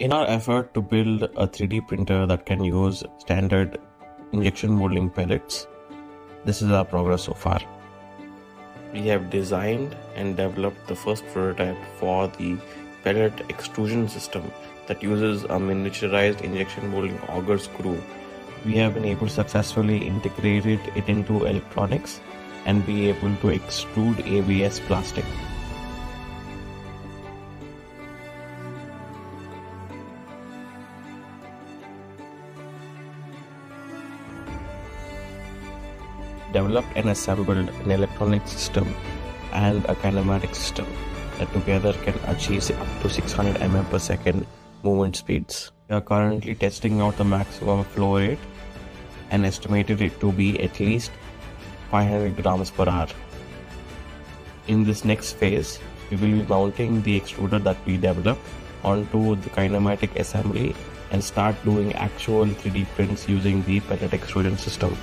In our effort to build a 3D printer that can use standard injection molding pellets, this is our progress so far. We have designed and developed the first prototype for the pellet extrusion system that uses a miniaturized injection molding auger screw. We have been able to successfully integrate it into electronics and be able to extrude ABS plastic. Developed and assembled an electronic system and a kinematic system that together can achieve up to 600 mm per second movement speeds. We are currently testing out the maximum flow rate and estimated it to be at least 500 grams per hour. In this next phase, we will be mounting the extruder that we developed onto the kinematic assembly and start doing actual 3D prints using the pellet extrusion system.